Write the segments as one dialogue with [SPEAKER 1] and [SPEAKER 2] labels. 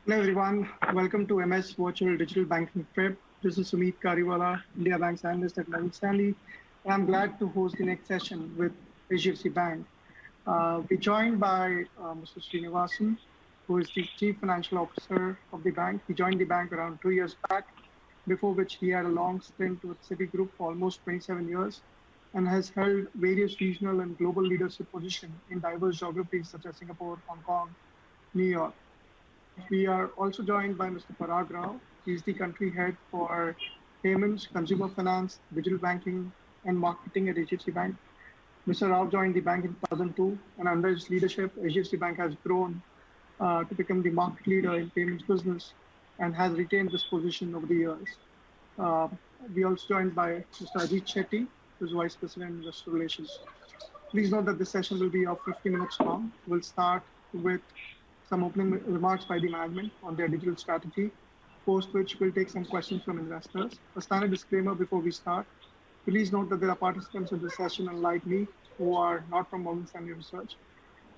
[SPEAKER 1] Hello everyone, welcome to MS Virtual Digital Banking Trip. This is Sumit Kariwala, India Bank's analyst at Morgan Stanley. I'm glad to host the next session with HDFC Bank. We're joined by Mr. Srinivasan, who is the Chief Financial Officer of the bank. He joined the bank around 2 years back, before which he had a long stint with Citigroup for almost 27 years and has held various regional and global leadership positions in diverse geographies such as Singapore, Hong Kong, New York. We are also joined by Mr. Parag Rao. He's the country head for payments, consumer finance, digital banking, and marketing at HDFC Bank. Mr. Rao joined the bank in 2002, and under his leadership, HDFC Bank has grown to become the market leader in payments business and has retained this position over the years. Uh, we also joined by Mr. Ajit Shetty, who's Vice President of Investor Relations. Please note that this session will be of 50 minutes long. We'll start with some opening remarks by the management on their digital strategy, post which we'll take some questions from investors. A standard disclaimer before we start. Please note that there are participants in this session, unlike me, who are not from Morgan Stanley Research,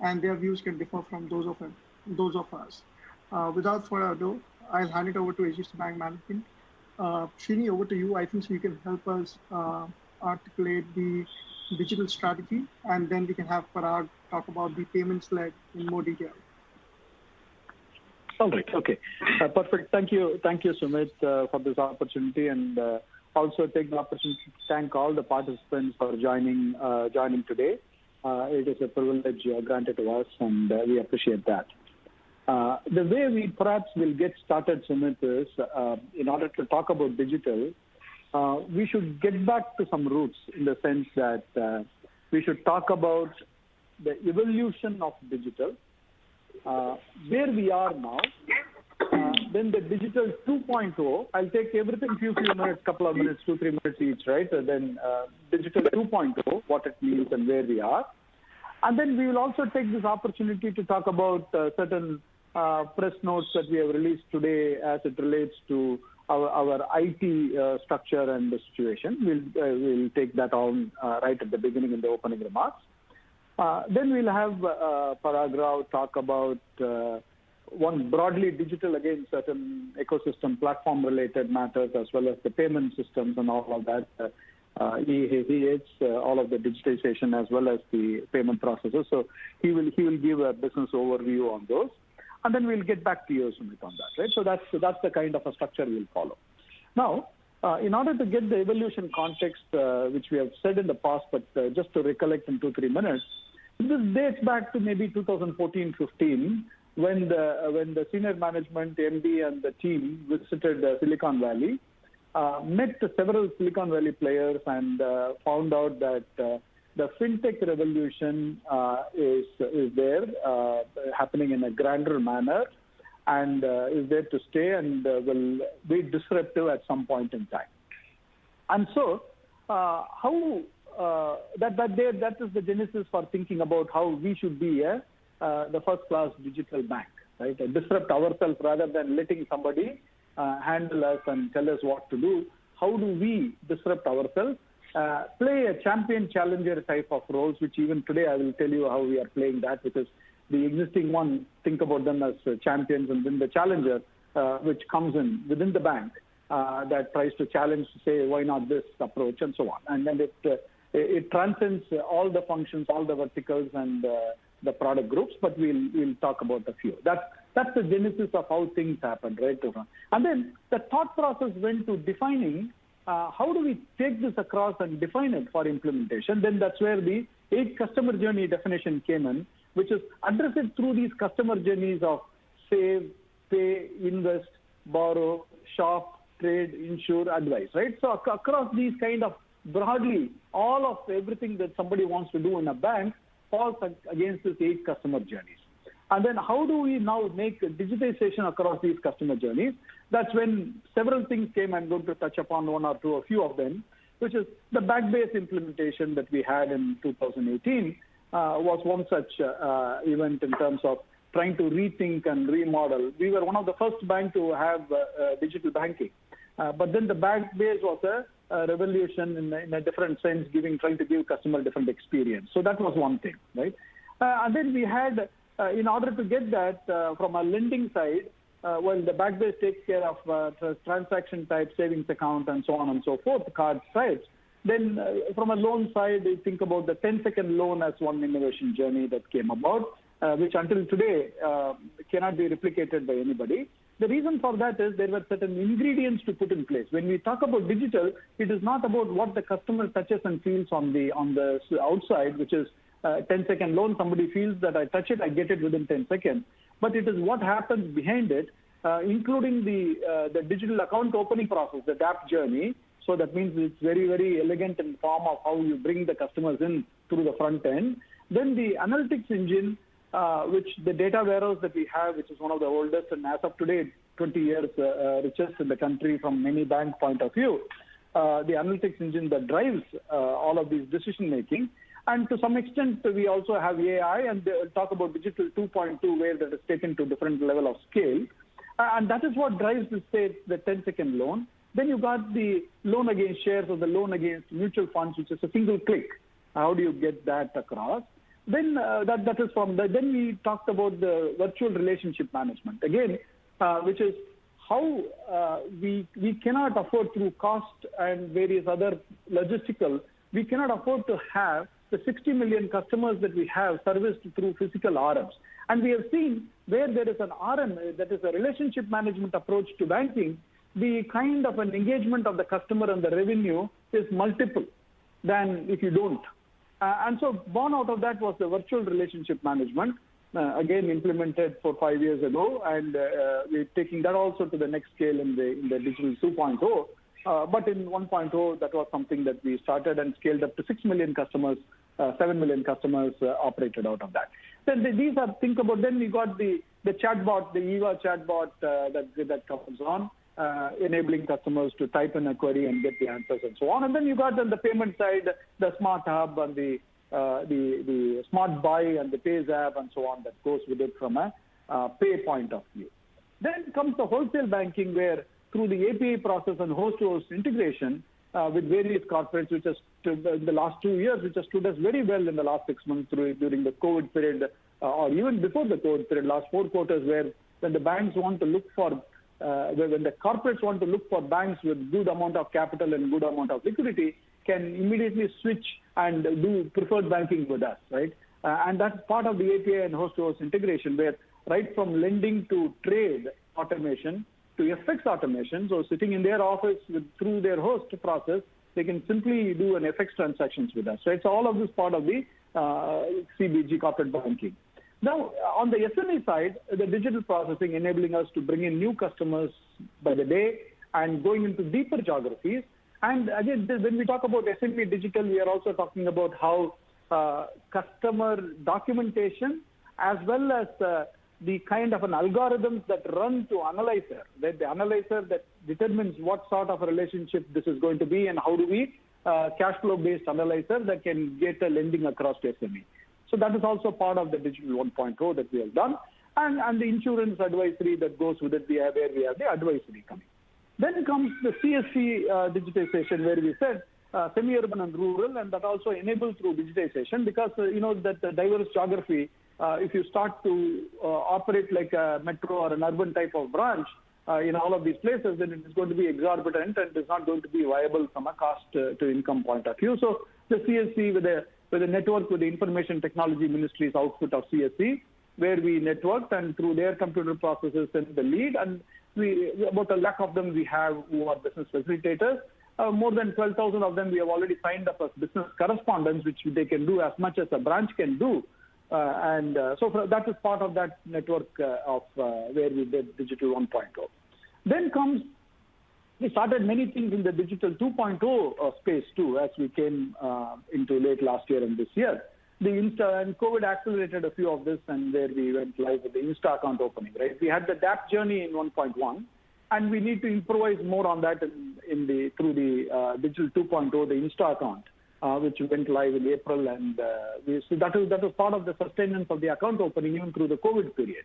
[SPEAKER 1] and their views can differ from those of us. Without further ado, I'll hand it over to HDFC Bank management. Srini, over to you. I think so you can help us articulate the digital strategy, and then we can have Parag talk about the payments leg in more detail.
[SPEAKER 2] All right. Okay. Perfect. Thank you, Sumit, for this opportunity, and also take the opportunity to thank all the participants for joining today. It is a privilege granted to us, and we appreciate that. The way we perhaps will get started, Sumit, is in order to talk about digital, we should get back to some roots in the sense that we should talk about the evolution of digital. Where we are now, then the digital 2.0, I'll take everything few minutes, couple of minutes, 2-3 minutes each, right? Then digital 2.0, what it means and where we are. And then we will also take this opportunity to talk about certain press notes that we have released today as it relates to our IT structure and the situation. We'll take that on right at the beginning in the opening remarks. Then we'll have Parag Rao talk about one broadly digital, again, certain ecosystem platform-related matters, as well as the payment systems and all of that. He heads all of the digitization as well as the payment processes. So he will give a business overview on those, and then we'll get back to you, Sumit, on that, right? So that's the kind of a structure we'll follow. Now, in order to get the evolution context, which we have said in the past, but just to recollect in 2-3 minutes, this dates back to maybe 2014-15, when the senior management, MD, and the team visited Silicon Valley, met several Silicon Valley players, and found out that the fintech revolution is there, happening in a grander manner, and is there to stay and will be disruptive at some point in time. And so, that is the genesis for thinking about how we should be the first-class digital bank, right? Disrupt ourselves rather than letting somebody handle us and tell us what to do. How do we disrupt ourselves? Play a champion-challenger type of roles, which even today I will tell you how we are playing that, because the existing one, think about them as champions, and then the challenger, which comes in within the bank, that tries to challenge to say, why not this approach, and so on. And then it transcends all the functions, all the verticals, and the product groups, but we'll talk about a few. That's the genesis of how things happen, right? And then the thought process went to defining how do we take this across and define it for implementation. Then that's where the 8 customer journey definition came in, which is address it through these customer journeys of save, pay, invest, borrow, shop, trade, insure, advise, right? So across these kind of broadly, all of everything that somebody wants to do in a bank falls against these 8 customer journeys. And then how do we now make digitization across these customer journeys? That's when several things came. I'm going to touch upon one or two, a few of them, which is the back-based implementation that we had in 2018 was one such event in terms of trying to rethink and remodel. We were one of the first banks to have digital banking. But then the back-base was a revolution in a different sense, trying to give customer different experience. So that was one thing, right? And then we had, in order to get that from a lending side, while the Backbase takes care of transaction type, savings account, and so on and so forth, card types, then from a loan side, you think about the 10-second loan as one innovation journey that came about, which until today cannot be replicated by anybody. The reason for that is there were certain ingredients to put in place. When we talk about digital, it is not about what the customer touches and feels on the outside, which is 10-second loan. Somebody feels that I touch it, I get it within 10 seconds. But it is what happens behind it, including the digital account opening process, the DAP journey. So that means it's very, very elegant in the form of how you bring the customers in through the front end. Then the analytics engine, which the data warehouse that we have, which is one of the oldest and as of today, 20 years richest in the country from many bank point of view, the analytics engine that drives all of these decision making. And to some extent, we also have AI, and they'll talk about digital 2.2, where that is taken to different level of scale. And that is what drives the 10-second loan. Then you got the loan against shares or the loan against mutual funds, which is a single click. How do you get that across? Then that is from the, then we talked about the virtual relationship management again, which is how we cannot afford through cost and various other logistical, we cannot afford to have the 60 million customers that we have serviced through physical RMs. And we have seen where there is an RM, that is a relationship management approach to banking, the kind of an engagement of the customer and the revenue is multiple than if you don't. And so born out of that was the virtual relationship management, again implemented 5 years ago, and we're taking that also to the next scale in the digital 2.0. But in 1.0, that was something that we started and scaled up to 6 million customers, 7 million customers operated out of that. Then these are, think about, then we got the chatbot, the EVA chatbot that comes on, enabling customers to type in a query and get the answers and so on. And then you got on the payment side, the Smart Hub and the Smart Buy and the Pays app and so on that goes with it from a pay point of view. Then comes the wholesale banking, where through the API process and host-to-host integration with various corporates, which has stood in the last 2 years, which has stood us very well in the last 6 months during the COVID period, or even before the COVID period, last 4 quarters, where when the banks want to look for, when the corporates want to look for banks with good amount of capital and good amount of liquidity, can immediately switch and do preferred banking with us, right? And that's part of the API and host-to-host integration, where right from lending to trade automation to FX automation, so sitting in their office through their host process, they can simply do an FX transactions with us, right? So all of this part of the CBG corporate banking. Now, on the SME side, the digital processing enabling us to bring in new customers by the day and going into deeper geographies. And again, when we talk about SME digital, we are also talking about how customer documentation as well as the kind of an algorithms that run to analyzer, that the analyzer that determines what sort of a relationship this is going to be and how do we cash flow based analyzer that can get a lending across to SME. So that is also part of the digital 1.0 that we have done. And the insurance advisory that goes with it, where we have the advisory coming. Then comes the CSC digitization, where we said semi-urban and rural, and that also enabled through digitization, because you know that the diverse geography, if you start to operate like a metro or an urban type of branch in all of these places, then it is going to be exorbitant and it's not going to be viable from a cost to income point of view. So the CSC with a network with the Information Technology Ministry's output of CSC, where we networked and through their computer processes sent the lead, and about 1 lakh of them we have who are business facilitators. More than 12,000 of them we have already signed up as business correspondents, which they can do as much as a branch can do. So that is part of that network of where we did digital 1.0. Then we started many things in the digital 2.0 space too, as we came into late last year and this year. And COVID accelerated a few of this, and where we went live with the Insta account opening, right? We had the DAP journey in 1.1, and we need to improvise more on that through the digital 2.0, the Insta account, which went live in April, and so that was part of the sustenance of the account opening even through the COVID period.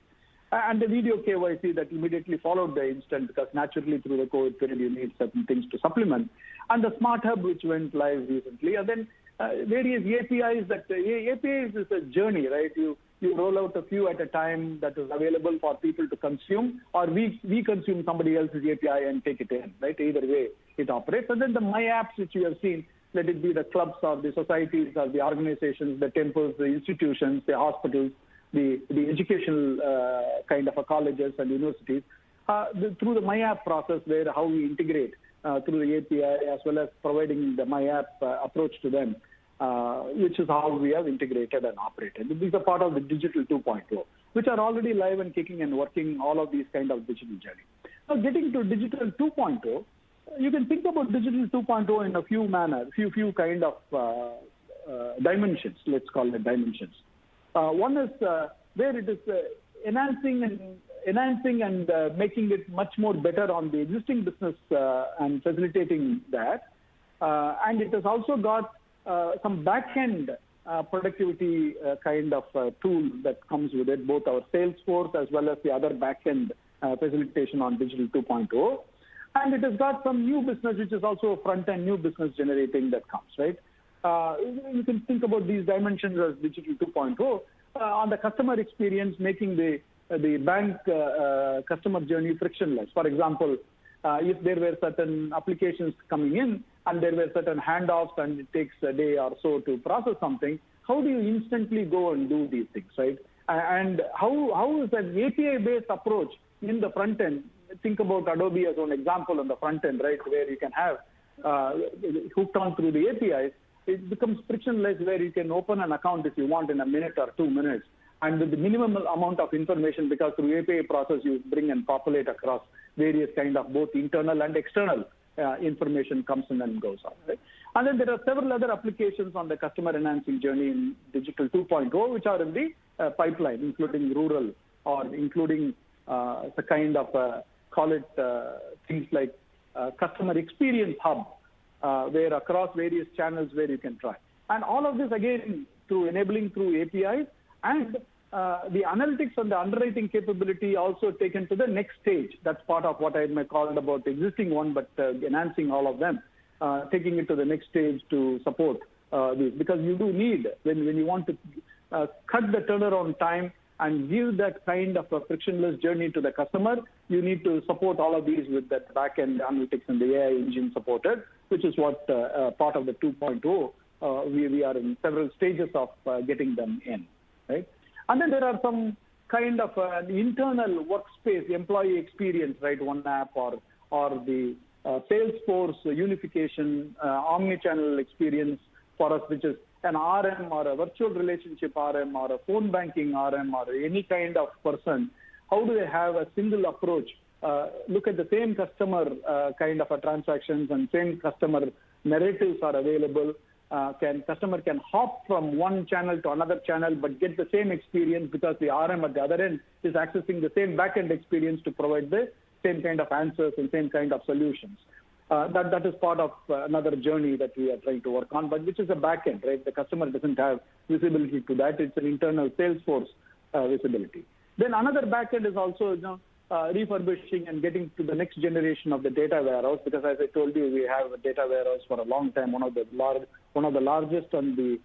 [SPEAKER 2] And the video KYC that immediately followed the instant, because naturally through the COVID period you need certain things to supplement. And the Smart Hub, which went live recently, and then various APIs. APIs is a journey, right? You you roll out a few at a time that is available for people to consume, or we consume somebody else's API and take it in, right? Either way it operates. And then the My Apps, which you have seen, let it be the clubs or the societies or the organizations, the temples, the institutions, the hospitals, the educational kind of colleges and universities, through the My App process, where how we integrate through the API as well as providing the My App approach to them, which is how we have integrated and operated. These are part of the Digital 2.0, which are already live and kicking and working, all of these kind of digital journey. Now, getting to Digital 2.0, you can think about Digital 2.0 in a few manners, few kind of dimensions, let's call it dimensions. One is where it is enhancing and making it much more better on the existing business and facilitating that. And it has also got some back-end productivity kind of tool that comes with it, both our sales force as well as the other back-end facilitation on Digital 2.0. And it has got some new business, which is also front-end new business generating that comes, right? You can think about these dimensions as Digital 2.0. On the customer experience, making the bank customer journey frictionless. For example, if there were certain applications coming in and there were certain handoffs and it takes a day or so to process something, how do you instantly go and do these things, right? And how is an API-based approach in the front end? Think about Adobe as an example on the front end, right, where you can have hooked on through the APIs. It becomes frictionless, where you can open an account if you want in a minute or 2 minutes, and with the minimum amount of information, because through API process you bring and populate across various kind of both internal and external information comes in and goes on, right? And then there are several other applications on the customer enhancing journey in Digital 2.0, which are in the pipeline, including rural, or including the kind of call it things like customer experience hub, where across various channels where you can try. And all of this again through enabling through APIs, and the analytics and the underwriting capability also taken to the next stage. That's part of what I may call about the existing one, but enhancing all of them, taking it to the next stage to support these. Because you do need, when you want to cut the turnaround time and give that kind of a frictionless journey to the customer, you need to support all of these with that back-end analytics and the AI engine supported, which is what part of the 2.0, we are in several stages of getting them in, right? And then there are some kind of internal workspace, employee experience, right? One app or the Salesforce unification, omni-channel experience for us, which is an RM or a virtual relationship RM or a phone banking RM or any kind of person. How do they have a single approach? Look at the same customer kind of a transactions, and same customer narratives are available. Customer can hop from one channel to another channel, but get the same experience because the RM at the other end is accessing the same back-end experience to provide the same kind of answers and same kind of solutions. That is part of another journey that we are trying to work on, but which is a back-end, right? The customer doesn't have visibility to that. It's an internal Salesforce visibility. Then another back-end is also, refurbishing and getting to the next generation of the data warehouse, because as I told you, we have a data warehouse for a long time, one of the largest and the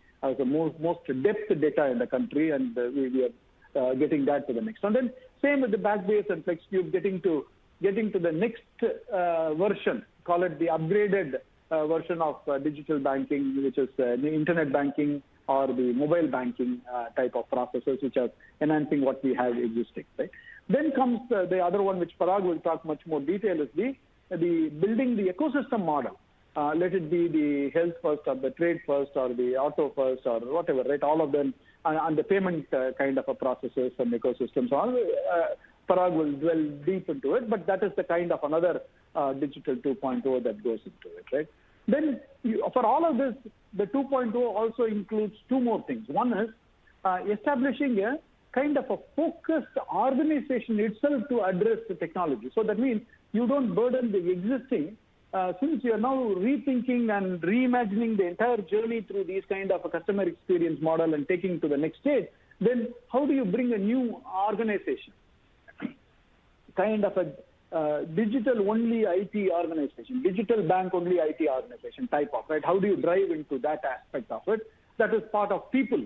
[SPEAKER 2] most depth data in the country, and we are getting that to the next. And then same with the Backbase and FlexCube, getting to the next version, call it the upgraded version of digital banking, which is the internet banking or the mobile banking type of processes, which are enhancing what we have existing, right? Then comes the other one, which Parag will talk much more detail, is the building the ecosystem model. Let it be the health first or the trade first or the auto first or whatever, right? All of them, and the payment kind of a processes and ecosystems. Parag will dwell deep into it, but that is the kind of another Digital 2.0 that goes into it, right? Then for all of this, the 2.0 also includes two more things. One is establishing a kind of a focused organization itself to address the technology. So that means you don't burden the existing, since you are now rethinking and reimagining the entire journey through these kind of a customer experience model and taking to the next stage, then how do you bring a new organization? Kind of a digital-only IT organization, digital bank-only IT organization type of, right? How do you drive into that aspect of it? That is part of people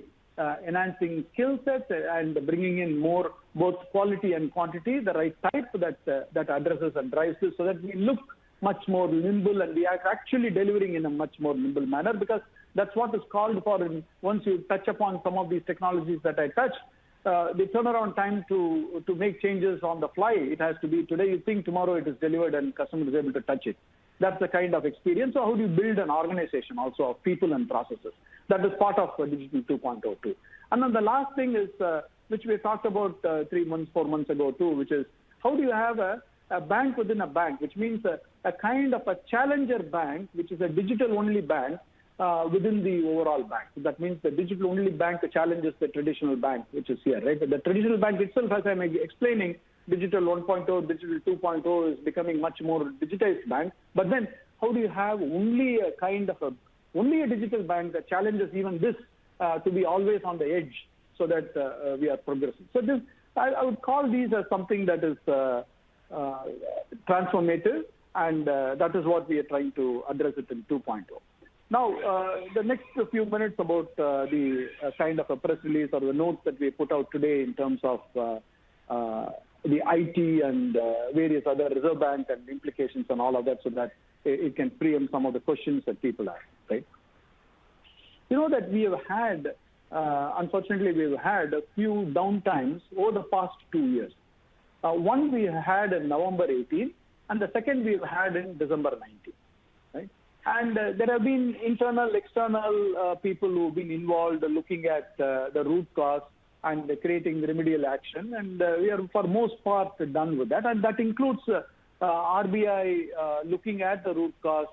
[SPEAKER 2] enhancing skill sets and bringing in more both quality and quantity, the right type that addresses and drives this, so that we look much more nimble and we are actually delivering in a much more nimble manner, because that's what is called for. Once you touch upon some of these technologies that I touched, the turnaround time to make changes on the fly, it has to be today you think, tomorrow it is delivered and customer is able to touch it. That's the kind of experience. So how do you build an organization also of people and processes? That is part of Digital 2.0 too. And then the last thing is, which we talked about 3 months, 4 months ago too, which is how do you have a bank within a bank, which means a kind of a challenger bank, which is a digital-only bank within the overall bank. So that means the digital-only bank challenges the traditional bank, which is here, right? The traditional bank itself, as I'm explaining, Digital 1.0, Digital 2.0 is becoming much more digitized bank. But then how do you have only a digital bank that challenges even this to be always on the edge, so that we are progressing? So this, I would call these as something that is transformative, and that is what we are trying to address it in 2.0. Now, the next few minutes about the kind of a press release or the notes that we put out today in terms of the IT and various other Reserve Bank and implications and all of that, so that it can preempt some of the questions that people have, right? You know that we have had, unfortunately, we've had a few downtimes over the past 2 years. One we had in November 18, and the second we've had in December 19, right? And there have been internal, external people who've been involved looking at the root cause and creating remedial action, and we are for most part done with that, and that includes RBI looking at the root cause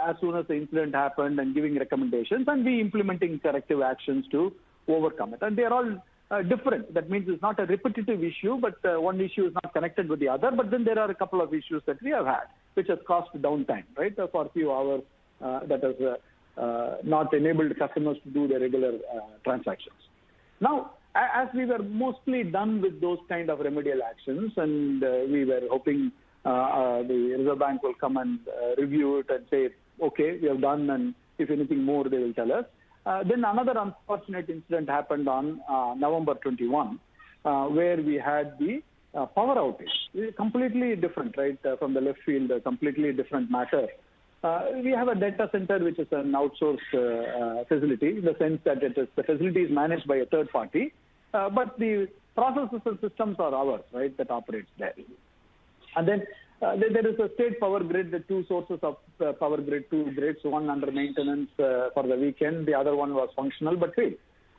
[SPEAKER 2] as soon as the incident happened and giving recommendations, and we implementing corrective actions to overcome it. And they are all different. That means it's not a repetitive issue, but one issue is not connected with the other, but then there are a couple of issues that we have had, which has caused downtime, right, for a few hours that has not enabled customers to do their regular transactions. Now, as we were mostly done with those kind of remedial actions, and we were hoping the Reserve Bank will come and review it and say, okay, we have done, and if anything more, they will tell us. Then another unfortunate incident happened on November 21, where we had the power outage. Completely different, right, from the left field, a completely different matter. We have a data center which is an outsourced facility, in the sense that the facility is managed by a third party, but the processes and systems are ours, right, that operates there. And then there is a state power grid, the two sources of power grid, two grids, one under maintenance for the weekend, the other one was functional but failed.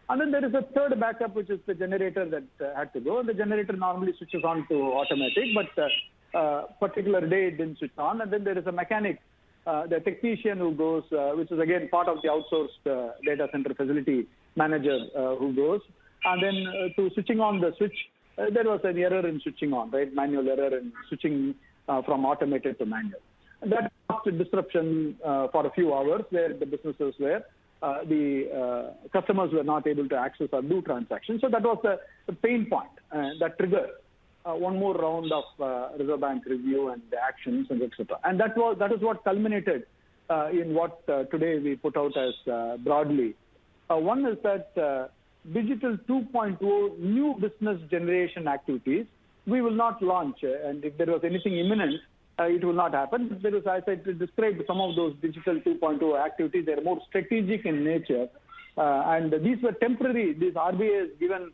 [SPEAKER 2] And then there is a third backup, which is the generator that had to go. The generator normally switches on to automatic, but particular day it didn't switch on. And then there is a mechanic, the technician who goes, which is again part of the outsourced data center facility manager who goes. And then to switching on the switch, there was an error in switching on, right? Manual error in switching from automated to manual. And that caused a disruption for a few hours, where the businesses were, the customers were not able to access or do transactions. So that was the pain point that triggered one more round of Reserve Bank review and the actions and etc. And that is what culminated in what today we put out as broadly. One is that Digital 2.0 new business generation activities we will not launch, and if there was anything imminent, it will not happen. There is, as I described, some of those Digital 2.0 activities, they are more strategic in nature, and these were temporary. These RBI has given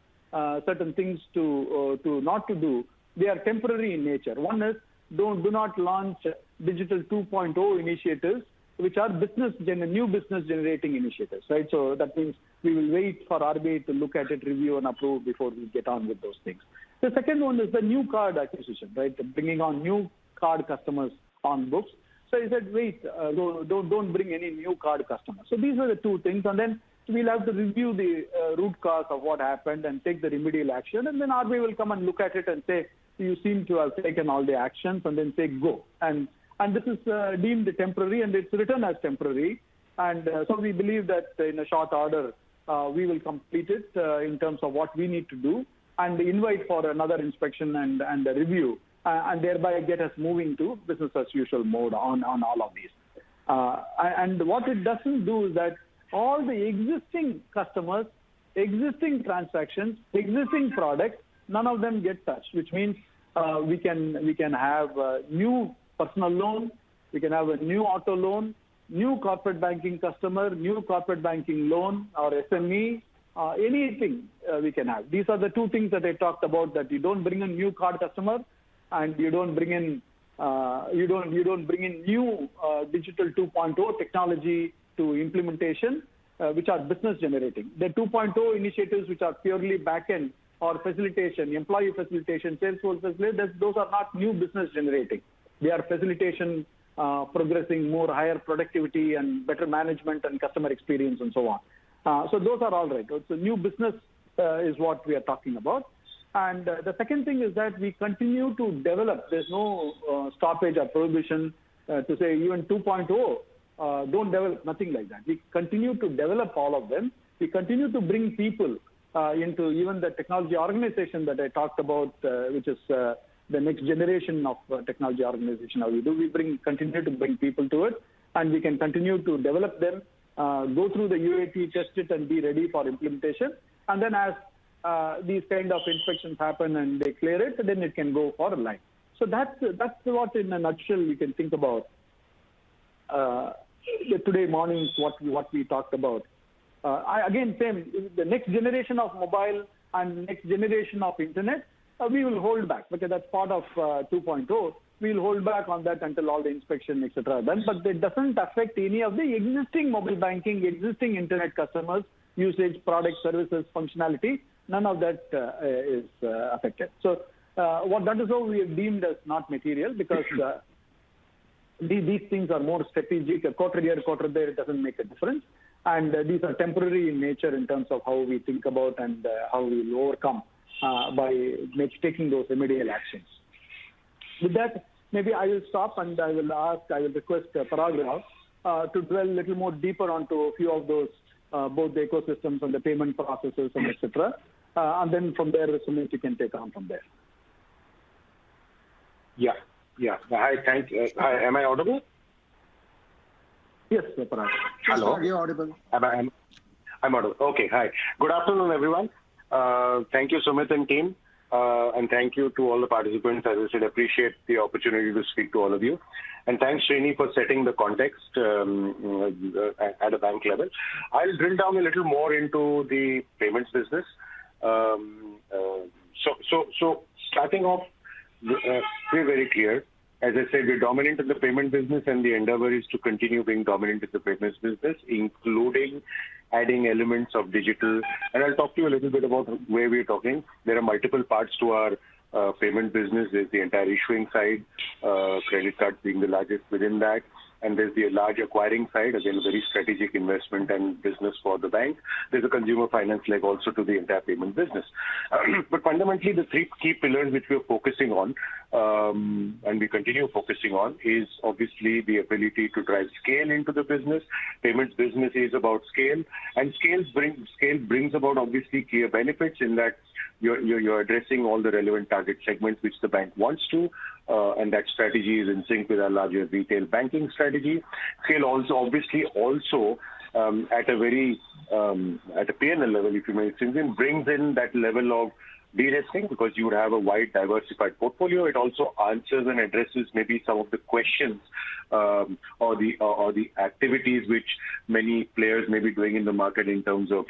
[SPEAKER 2] certain things to not to do. They are temporary in nature. One is do not launch Digital 2.0 initiatives, which are new business generating initiatives, right? So that means we will wait for RBI to look at it, review and approve before we get on with those things. The second one is the new card acquisition, right? Bringing on new card customers on books. So he said, wait, don't bring any new card customers. So these are the two things. And then we'll have to review the root cause of what happened and take the remedial action. And then RBI will come and look at it and say, you seem to have taken all the actions, and then say, go. And this is deemed temporary, and it's written as temporary. And so we believe that in a short order, we will complete it in terms of what we need to do, and invite for another inspection and a review, and thereby get us moving to business as usual mode on all of these. And what it doesn't do is that all the existing customers, existing transactions, existing products, none of them get touched, which means we can have a new personal loan, we can have a new auto loan, new corporate banking customer, new corporate banking loan or SME, anything we can have. These are the two things that I talked about, that you don't bring in new card customer and you don't bring in new digital 2.0 technology to implementation, which are business generating. The 2.0 initiatives which are purely back-end or facilitation, employee facilitation, Salesforce facilitation, those are not new business generating. They are facilitation, progressing more higher productivity and better management and customer experience and so on. So those are all right. So new business is what we are talking about. And the second thing is that we continue to develop. There's no stoppage or prohibition to say even 2.0, don't develop, nothing like that. We continue to develop all of them. We continue to bring people into even the technology organization that I talked about, which is the next generation of technology organization. How we do, we continue to bring people to it, and we can continue to develop them, go through the UAT, test it, and be ready for implementation. And then as these kind of inspections happen and they clear it, then it can go for a line. So that's what, in a nutshell, we can think about. Today morning, what we talked about. Again, same, the next generation of mobile and next generation of internet, we will hold back because that's part of 2.0. We will hold back on that until all the inspection, etc. are done. But it doesn't affect any of the existing mobile banking, existing internet customers, usage, product, services, functionality. None of that is affected. So that is how we have deemed as not material, because these things are more strategic. A quarter here, a quarter there, it doesn't make a difference. And these are temporary in nature in terms of how we think about and how we will overcome by taking those remedial actions. With that, maybe I will stop and I will request Parag to dwell a little more deeper onto a few of those, both the ecosystems and the payment processes and etc. And then from there, Sumit, you can take on from there.
[SPEAKER 3] Yeah. Hi, thank you. Hi, am I audible?
[SPEAKER 2] Yes, Parag.
[SPEAKER 3] Hello.
[SPEAKER 1] You're audible.
[SPEAKER 3] I'm audible. Okay, hi. Good afternoon, everyone. Thank you, Sumit and team. And thank you to all the participants. As I said, appreciate the opportunity to speak to all of you. And thanks, Srini, for setting the context at a bank level. I'll drill down a little more into the payments business. So starting off, we're very clear. As I said, we're dominant in the payment business, and the endeavor is to continue being dominant in the payments business, including adding elements of digital. And I'll talk to you a little bit about where we're talking. There are multiple parts to our payment business. There's the entire issuing side, credit cards being the largest within that. And there's the large acquiring side, again, a very strategic investment and business for the bank. There's a consumer finance leg also to the entire payment business. But fundamentally, the three key pillars which we're focusing on, and we continue focusing on, is obviously the ability to drive scale into the business. Payments business is about scale, and scale brings about obviously clear benefits in that you're addressing all the relevant target segments which the bank wants to, and that strategy is in sync with our larger retail banking strategy. Scale also at a very at a P&L level, if you may, brings in that level of de-risking, because you would have a wide diversified portfolio. It also answers and addresses maybe some of the questions or the activities which many players may be doing in the market in terms of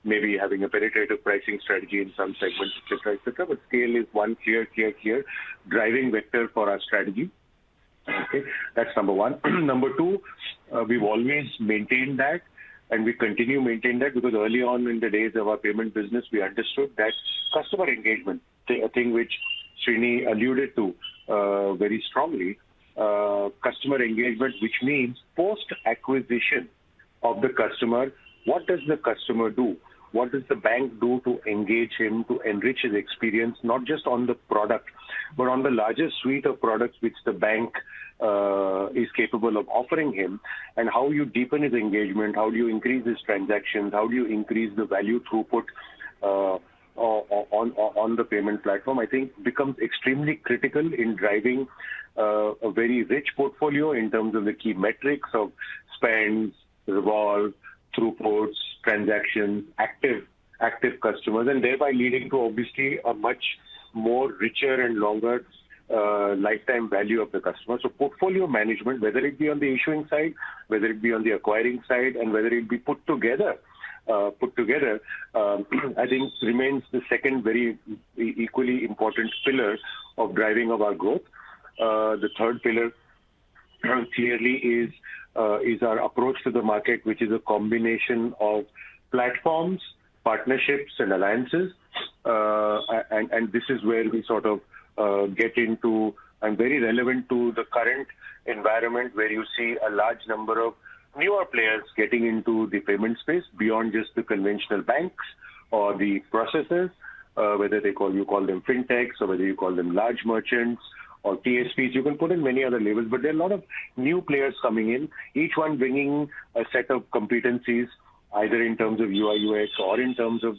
[SPEAKER 3] maybe having a penetrative pricing strategy in some segments, etc. But scale is one clear driving vector for our strategy. Okay, that's number one. Number two, we've always maintained that, and we continue to maintain that, because early on in the days of our payment business, we understood that customer engagement, a thing which Srini alluded to very strongly, customer engagement, which means post-acquisition of the customer, what does the customer do? What does the bank do to engage him, to enrich his experience, not just on the product, but on the larger suite of products which the bank is capable of offering him, and how you deepen his engagement, how do you increase his transactions, how do you increase the value throughput on the payment platform, I think becomes extremely critical in driving a very rich portfolio in terms of the key metrics of spends, revolve, throughputs, transactions, active customers, and thereby leading to obviously a much more richer and longer lifetime value of the customer. So portfolio management, whether it be on the issuing side, whether it be on the acquiring side, and whether it be put together, I think remains the second very equally important pillar of driving of our growth. The third pillar clearly is our approach to the market, which is a combination of platforms, partnerships, and alliances. And this is where we sort of get into and very relevant to the current environment where you see a large number of newer players getting into the payment space beyond just the conventional banks or the processors, whether you call them fintechs or whether you call them large merchants or TSPs. You can put in many other labels, but there are a lot of new players coming in, each one bringing a set of competencies, either in terms of UI UX or in terms of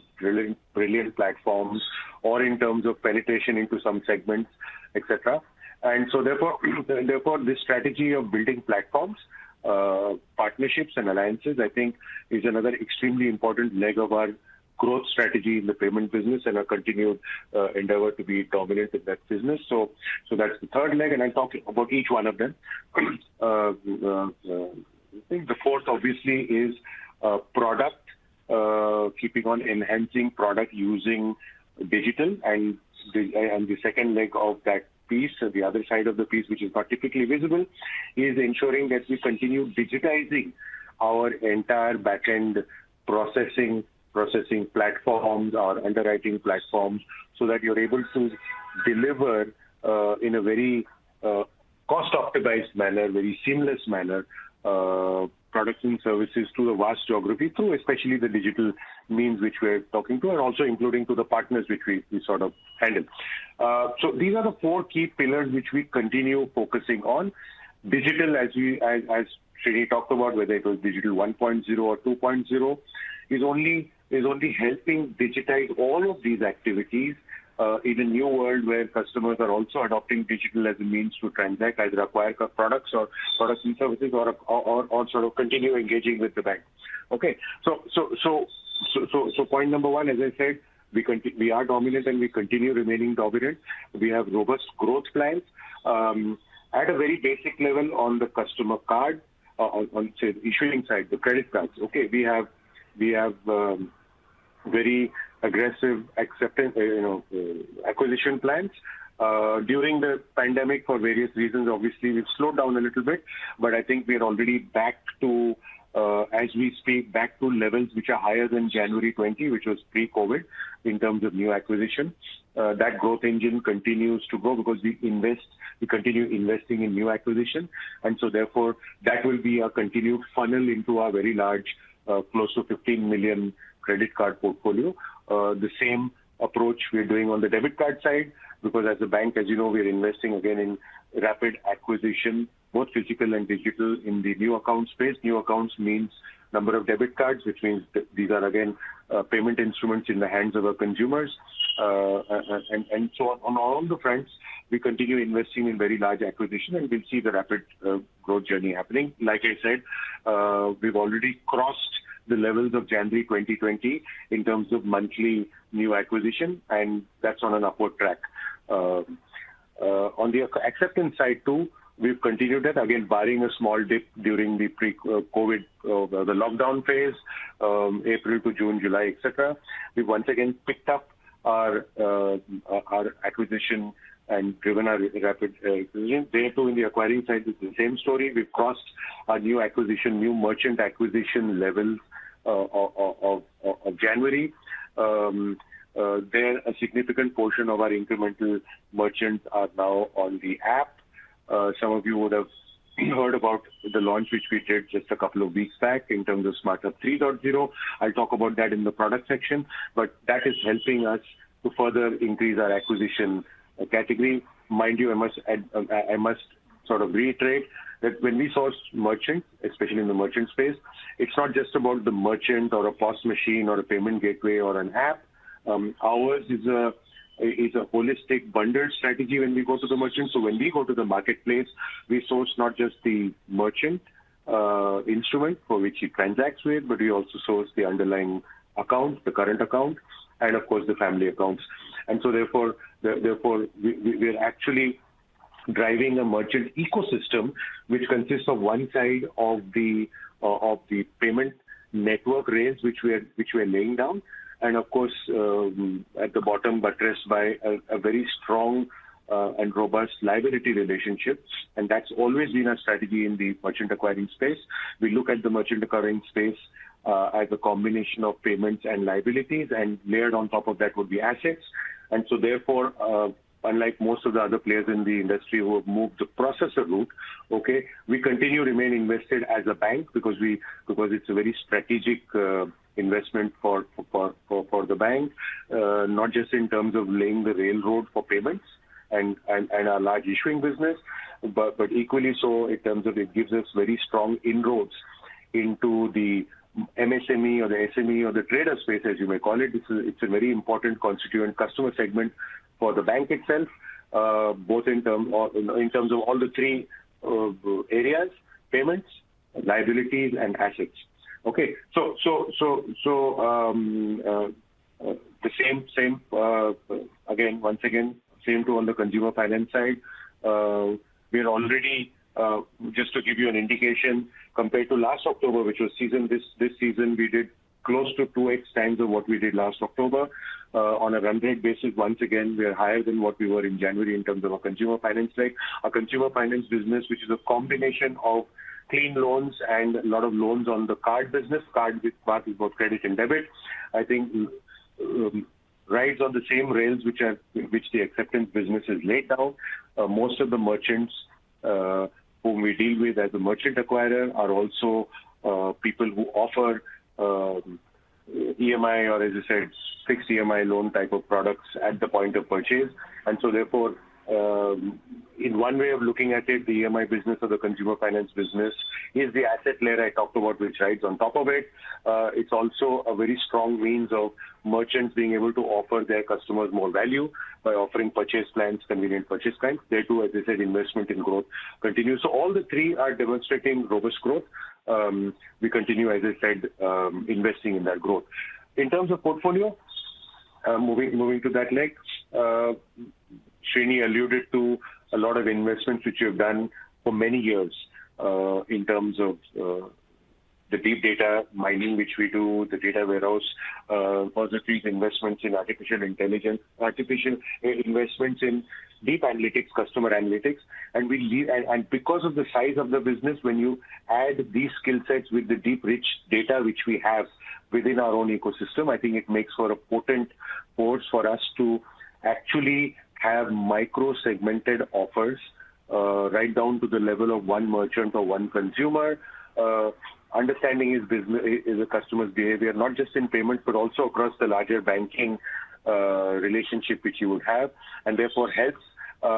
[SPEAKER 3] brilliant platforms or in terms of penetration into some segments, etc. And so therefore this strategy of building platforms, partnerships and alliances, I think is another extremely important leg of our growth strategy in the payment business and our continued endeavor to be dominant in that business. So that's the third leg, and I'll talk about each one of them. I think the fourth obviously is product, keeping on enhancing product using digital, and the second leg of that piece, the other side of the piece, which is not typically visible, is ensuring that we continue digitizing our entire back-end processing platforms, our underwriting platforms, so that you're able to deliver in a very cost-optimized manner, very seamless manner, products and services to a vast geography through especially the digital means which we're talking to, and also including to the partners which we sort of handle. So these are the four key pillars which we continue focusing on. Digital, as Srini talked about, whether it was digital 1.0 or 2.0, is only helping digitize all of these activities in a new world where customers are also adopting digital as a means to transact, either acquire products or products and services, or sort of continue engaging with the bank. Okay, so point number one, as I said, we are dominant and we continue remaining dominant. We have robust growth plans at a very basic level on the customer card, on say the issuing side, the credit cards. Okay, we have very aggressive acquisition plans. During the pandemic, for various reasons, obviously we've slowed down a little bit, but I think we are already back to, as we speak, back to levels which are higher than January 20, which was pre-COVID, in terms of new acquisition. That growth engine continues to grow because we continue investing in new acquisition, and so therefore that will be a continued funnel into our very large, close to 15 million credit card portfolio. The same approach we're doing on the debit card side, because as a bank, as you know, we're investing again in rapid acquisition, both physical and digital, in the new account space. New accounts means number of debit cards, which means these are again payment instruments in the hands of our consumers. And so on all the fronts, we continue investing in very large acquisition, and we'll see the rapid growth journey happening. Like I said, we've already crossed the levels of January 2020 in terms of monthly new acquisition, and that's on an upward track. On the acceptance side too, we've continued that, again, barring a small dip during the pre-COVID, the lockdown phase, April to June, July, etc. We've once again picked up our acquisition and driven our rapid acquisition. There too, in the acquiring side, it's the same story. We've crossed our new merchant acquisition levels of January. There, a significant portion of our incremental merchants are now on the app. Some of you would have heard about the launch which we did just a couple of weeks back in terms of SmartHub 3.0. I'll talk about that in the product section, but that is helping us to further increase our acquisition category. Mind you, I must sort of reiterate that when we source merchants, especially in the merchant space, it's not just about the merchant or a POS machine or a payment gateway or an app. Ours is a holistic bundled strategy when we go to the merchant. So when we go to the marketplace, we source not just the merchant, instrument for which he transacts with, but we also source the underlying account, the current account, and of course the family accounts. And so therefore we're actually driving a merchant ecosystem which consists of one side of the payment network rails which we are laying down, and of course at the bottom buttressed by a very strong and robust liability relationship. And that's always been our strategy in the merchant acquiring space. We look at the merchant acquiring space as a combination of payments and liabilities, and layered on top of that would be assets. And so therefore, unlike most of the other players in the industry who have moved the processor route, okay, we continue to remain invested as a bank because it's a very strategic investment for the bank, not just in terms of laying the railroad for payments and our large issuing business, but equally so in terms of it gives us very strong inroads into the MSME or the SME or the trader space, as you may call it. It's a very important constituent customer segment for the bank itself, both in terms of all the three areas: payments, liabilities, and assets. Okay, so the same again, once again, same too on the consumer finance side. We're already, just to give you an indication, compared to last October, which was this season, we did close to 2x times of what we did last October. On a run rate basis, once again, we are higher than what we were in January in terms of our consumer finance leg. Our consumer finance business, which is a combination of clean loans and a lot of loans on the card business, card with both credit and debit, I think rides on the same rails which the acceptance business has laid down. Most of the merchants whom we deal with as a merchant acquirer are also people who offer EMI, or as I said, fixed EMI loan type of products at the point of purchase. And so therefore, in one way of looking at it, the EMI business or the consumer finance business is the asset layer I talked about, which rides on top of it. It's also a very strong means of merchants being able to offer their customers more value by offering purchase plans, convenient purchase plans. There too, as I said, investment in growth continues. So all the three are demonstrating robust growth. We continue, as I said, investing in that growth. In terms of portfolio, moving to that leg, Srini alluded to a lot of investments which we have done for many years in terms of the deep data mining which we do, the data warehouse, positive investments in artificial intelligence, artificial investments in deep analytics, customer analytics, and and because of the size of the business, when you add these skill sets with the deep, rich data which we have within our own ecosystem, I think it makes for a potent force for us to actually have micro-segmented offers right down to the level of one merchant or one consumer, understanding his business, is a customer's behavior, not just in payments, but also across the larger banking relationship which you would have, and therefore helps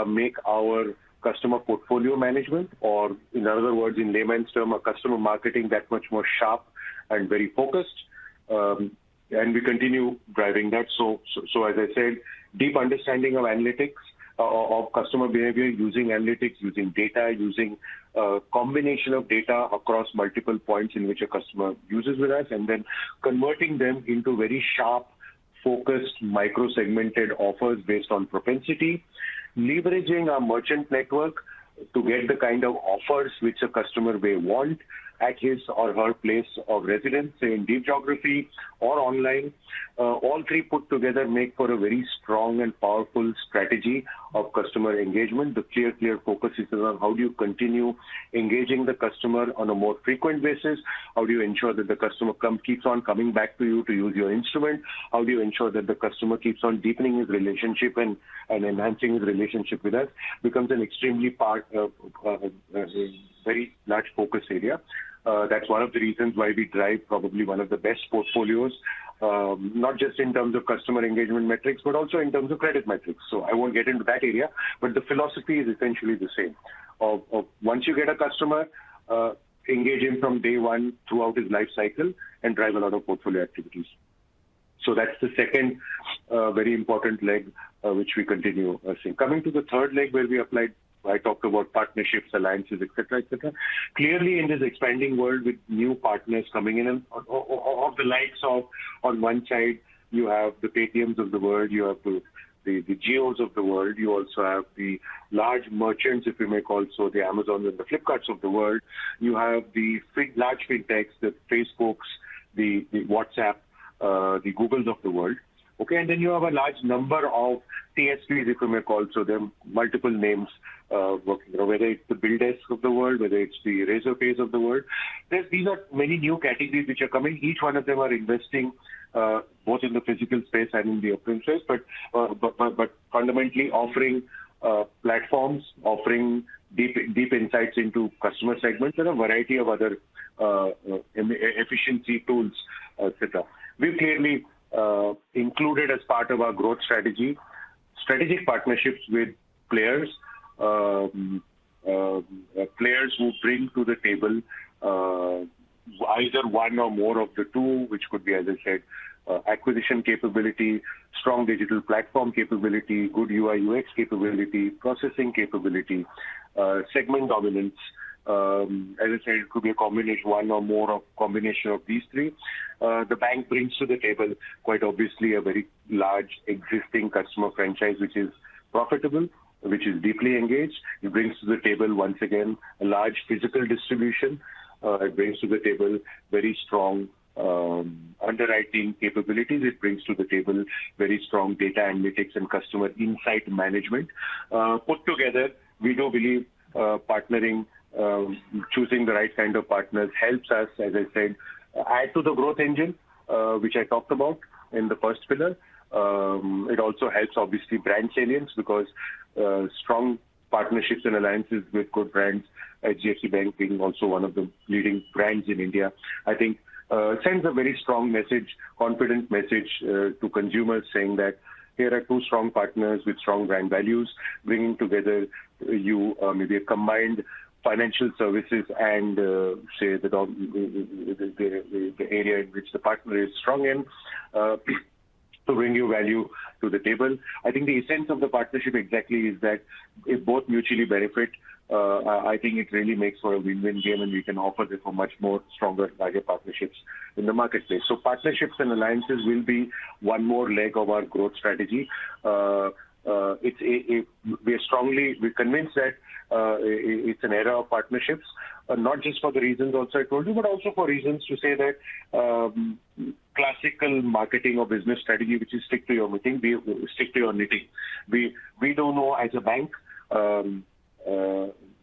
[SPEAKER 3] make our customer portfolio management, or in other words, in layman's term, a customer marketing that much more sharp and very focused. And we continue driving that. So as I said, deep understanding of analytics, of customer behavior, using analytics, using data, using a combination of data across multiple points in which a customer uses with us, and then converting them into very sharp, focused, micro-segmented offers based on propensity, leveraging our merchant network to get the kind of offers which a customer may want at his or her place of residence, say in deep geography or online. All three put together make for a very strong and powerful strategy of customer engagement. The clear focus is on how do you continue engaging the customer on a more frequent basis? How do you ensure that the customer keeps on coming back to you to use your instrument? How do you ensure that the customer keeps on deepening his relationship and enhancing his relationship with us? Becomes an extremely very large focus area. That's one of the reasons why we drive probably one of the best portfolios, not just in terms of customer engagement metrics, but also in terms of credit metrics. So I won't get into that area, but the philosophy is essentially the same. Of once you get a customer, engage him from day one throughout his life cycle and drive a lot of portfolio activities. So that's the second very important leg which we continue seeing. Coming to the third leg where we applied I talked about partnerships, alliances, etc., etc. Clearly, in this expanding world with new partners coming in, and of the likes of, on one side, you have the Paytms of the world, you have the Geos of the world, you also have the large merchants, if you may call so, the Amazons and the Flipkarts of the world. You have the large fintechs, the Facebooks, the WhatsApp, the Googles of the world. Okay, and then you have a large number of TSPs, if you may call so, them multiple names, working, whether it's the BillDesk of the world, whether it's the Razorpays of the world. These are many new categories which are coming. Each one of them are investing both in the physical space and in the open space, but fundamentally offering platforms, offering deep insights into customer segments and a variety of other efficiency tools, etc. We've clearly included as part of our growth strategy strategic partnerships with players, players who bring to the table either one or more of the two, which could be, as I said, acquisition capability, strong digital platform capability, good UI UX capability, processing capability, segment dominance. As I said, it could be a combination, one or more of combination of these three. The bank brings to the table, quite obviously, a very large existing customer franchise, which is profitable, which is deeply engaged. It brings to the table, once again, a large physical distribution. It brings to the table very strong underwriting capabilities. It brings to the table very strong data analytics and customer insight management. Put together, we do believe partnering, choosing the right kind of partners helps us, as I said, add to the growth engine, which I talked about in the first pillar. It also helps, obviously, brand salience, because strong partnerships and alliances with good brands, HDFC Bank being also one of the leading brands in India, I think sends a very strong message, confident message to consumers, saying that here are two strong partners with strong brand values, bringing together you maybe a combined financial services and say the area in which the partner is strong in, to bring you value to the table. I think the essence of the partnership exactly is that if both mutually benefit, I think it really makes for a win-win game, and we can offer therefore much more stronger, larger partnerships in the marketplace. So partnerships and alliances will be one more leg of our growth strategy. We're convinced that it's an era of partnerships, not just for the reasons also I told you, but also for reasons to say that classical marketing or business strategy, which is stick to your knitting. We don't know as a bank.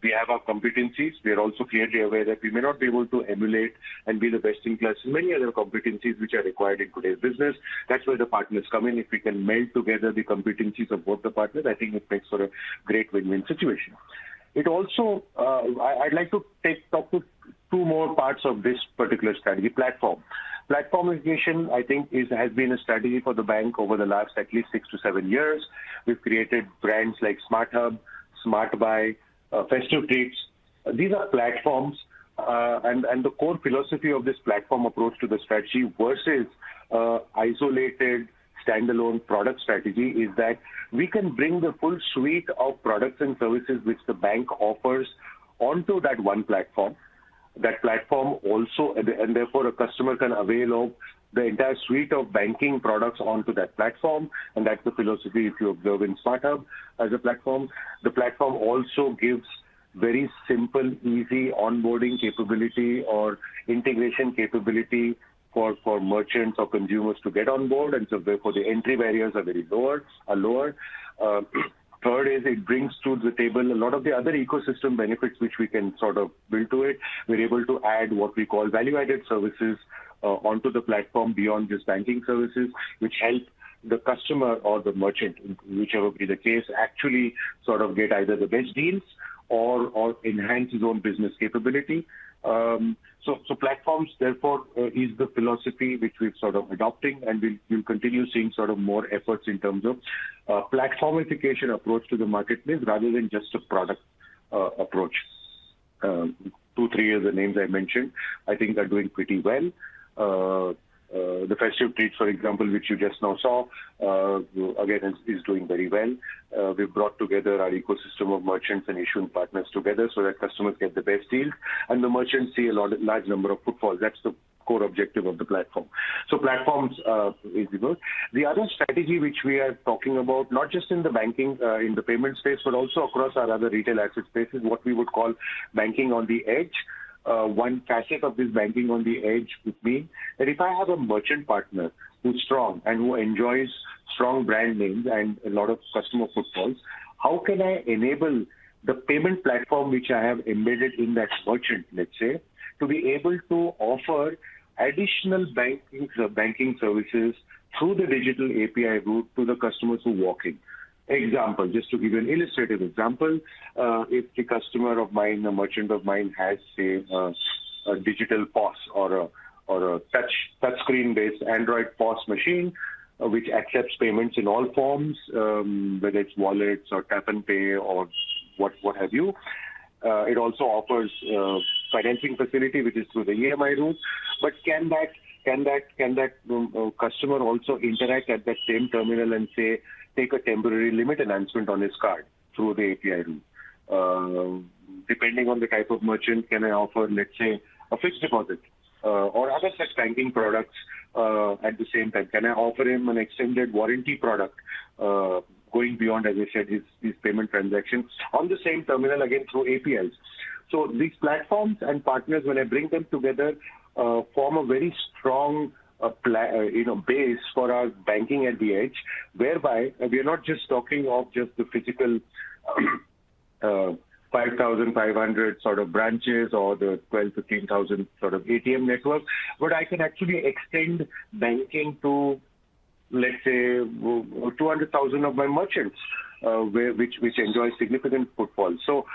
[SPEAKER 3] We have our competencies. We are also clearly aware that we may not be able to emulate and be the best in class in many other competencies which are required in today's business. That's where the partners come in. If we can meld together the competencies of both the partners, I think it makes for a great win-win situation. It also, I'd like to talk to two more parts of this particular strategy. Platformization, I think, has been a strategy for the bank over the last at least 6 to 7 years. We've created brands like SmartHub, SmartBuy, Festive Treats. These are platforms, and the core philosophy of this platform approach to the strategy versus isolated standalone product strategy is that we can bring the full suite of products and services which the bank offers onto that one platform. That platform also, and therefore a customer can avail of the entire suite of banking products onto that platform, and that's the philosophy if you observe in SmartHub as a platform. The platform also gives very simple, easy onboarding capability or integration capability for merchants or consumers to get on board, and so therefore the entry barriers are lower. Third is it brings to the table a lot of the other ecosystem benefits which we can sort of build to it. We're able to add what we call value-added services onto the platform beyond just banking services, which help the customer or the merchant, whichever be the case, actually sort of get either the best deals or enhance his own business capability. So platforms, therefore, is the philosophy which we've sort of adopting, and we'll continue seeing sort of more efforts in terms of platformification approach to the marketplace rather than just a product approach. 2-3 years, the names I mentioned, I think are doing pretty well. The festive treats, for example, which you just now saw, again, is doing very well. We've brought together our ecosystem of merchants and issuing partners together so that customers get the best deals and the merchants see a large number of footfalls. That's the core objective of the platform. So platforms is good. The other strategy which we are talking about, not just in the banking, in the payment space, but also across our other retail asset spaces, what we would call banking on the edge. One facet of this banking on the edge would mean that if I have a merchant partner who's strong and who enjoys strong brand names and a lot of customer footfalls, how can I enable the payment platform which I have embedded in that merchant, let's say, to be able to offer additional banking services through the digital API route to the customers who walk in. Example, just to give you an illustrative example, if the customer of mine, a merchant of mine has, say, a digital POS or a touch screen based Android POS machine, which accepts payments in all forms, whether it's wallets or tap and pay or what have you. It also offers financing facility, which is through the EMI route. But can that customer also interact at that same terminal and say, take a temporary limit enhancement on his card through the API route? Depending on the type of merchant, can I offer, let's say, a fixed deposit or other such banking products at the same time? Can I offer him an extended warranty product going beyond, as I said, his payment transactions on the same terminal, again, through APIs? So these platforms and partners, when I bring them together, form a very strong base for our banking at the edge, whereby we are not just talking of just the physical 5,500 sort of branches or the 15,000 sort of ATM network, but I can actually extend banking to, let's say, 200,000 of my merchants, which enjoy significant footfall. So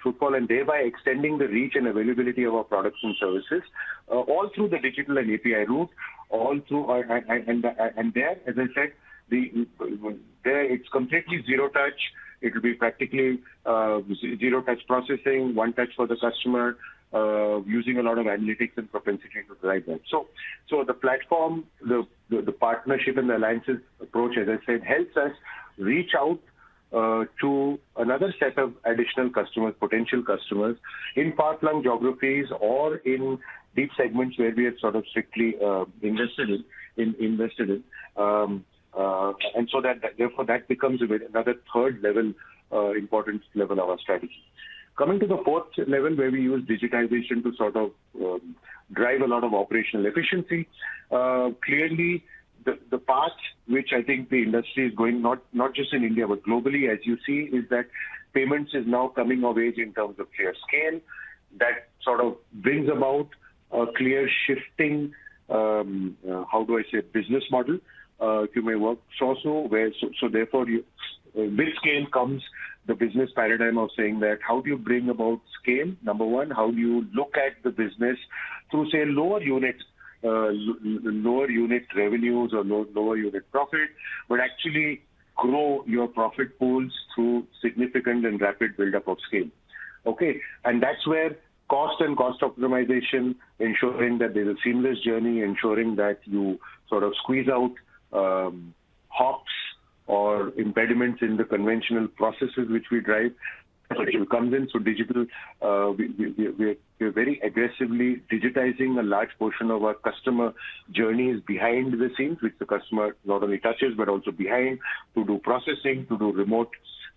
[SPEAKER 3] footfall, and thereby extending the reach and availability of our products and services, all through the digital and API route, all through and there, as I said, there it's completely zero touch. It will be practically zero touch processing, one touch for the customer, using a lot of analytics and propensity to drive that. So the platform, the partnership and the alliances approach, as I said, helps us reach out to another set of additional customers, potential customers, in far-flung geographies or in deep segments where we have sort of strictly invested in. And so that therefore that becomes another third level, important level of our strategy. Coming to the fourth level, where we use digitization to sort of drive a lot of operational efficiency. Clearly, the path which I think the industry is going, not just in India but globally, as you see, is that payments is now coming of age in terms of clear scale. That sort of brings about a clear shifting, business model. You may work so therefore with scale comes the business paradigm of saying that how do you bring about scale? Number one, how do you look at the business through, say, lower unit revenues or lower unit profit, but actually grow your profit pools through significant and rapid buildup of scale. Okay, and that's where cost and cost optimization, ensuring that there's a seamless journey, ensuring that you sort of squeeze out hops or impediments in the conventional processes which we drive. Digital comes in. So digital, we're very aggressively digitizing a large portion of our customer journeys behind the scenes, which the customer not only touches but also behind, to do processing, to do remote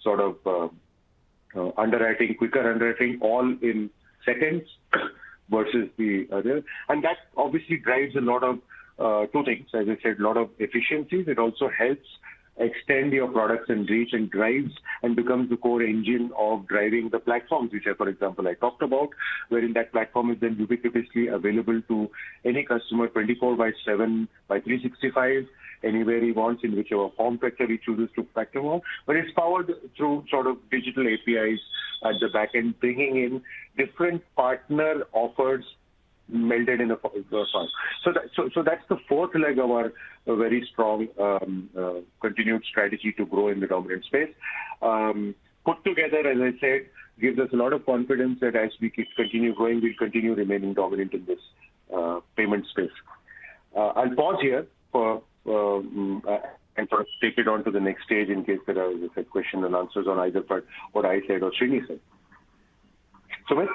[SPEAKER 3] sort of underwriting, quicker underwriting, all in seconds versus the other. And that obviously drives a lot of two things, as I said, a lot of efficiencies. It also helps extend your products and reach and drives and becomes the core engine of driving the platforms, which for example, I talked about, wherein that platform is then ubiquitously available to any customer 24/7 by 365, anywhere he wants, in whichever form factor he chooses to factor on. But it's powered through sort of digital APIs at the back end, bringing in different partner offers melded in a file. So that's the fourth leg of our very strong continued strategy to grow in the dominant space. Put together, as I said, gives us a lot of confidence that as we continue growing, we'll continue remaining dominant in this payment space. I'll pause here and sort of take it on to the next stage in case there are question and answers on either part, what I said or Srini said. Sumit?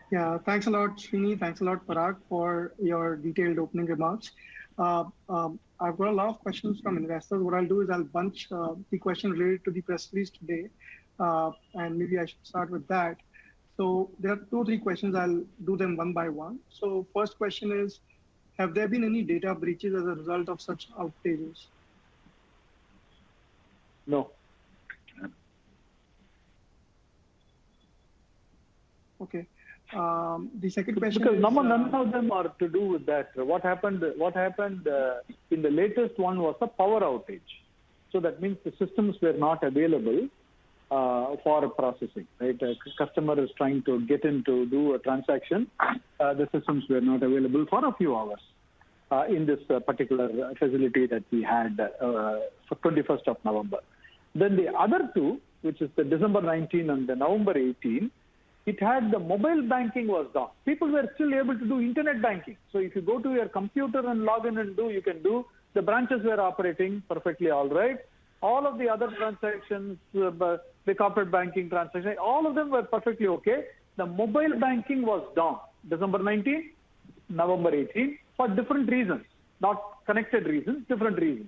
[SPEAKER 1] Yeah, thanks a lot, Srini. Thanks a lot, Parag, for your detailed opening remarks. I've got a lot of questions from investors. What I'll do is I'll bunch the question related to the press release today, and maybe I should start with that. So there are 2 or 3 questions. I'll do them one by one. So first question is, have there been any data breaches as a result of such outages?
[SPEAKER 2] No.
[SPEAKER 1] Okay. The second question
[SPEAKER 2] because
[SPEAKER 1] is,
[SPEAKER 2] none of them are to do with that. What happened in the latest one was a power outage. So that means the systems were not available for processing. Right, a customer is trying to get in to do a transaction. The systems were not available for a few hours in this particular facility that we had for 21st of November. Then the other 2, which is the December 19 and the November 18. It had the mobile banking was down. People were still able to do internet banking. So if you go to your computer and log in and you can do. The branches were operating perfectly all right. All of the other transactions, the corporate banking transactions, all of them were perfectly okay. The mobile banking was down. December 19, November 18, for different reasons, not connected reasons, different reasons.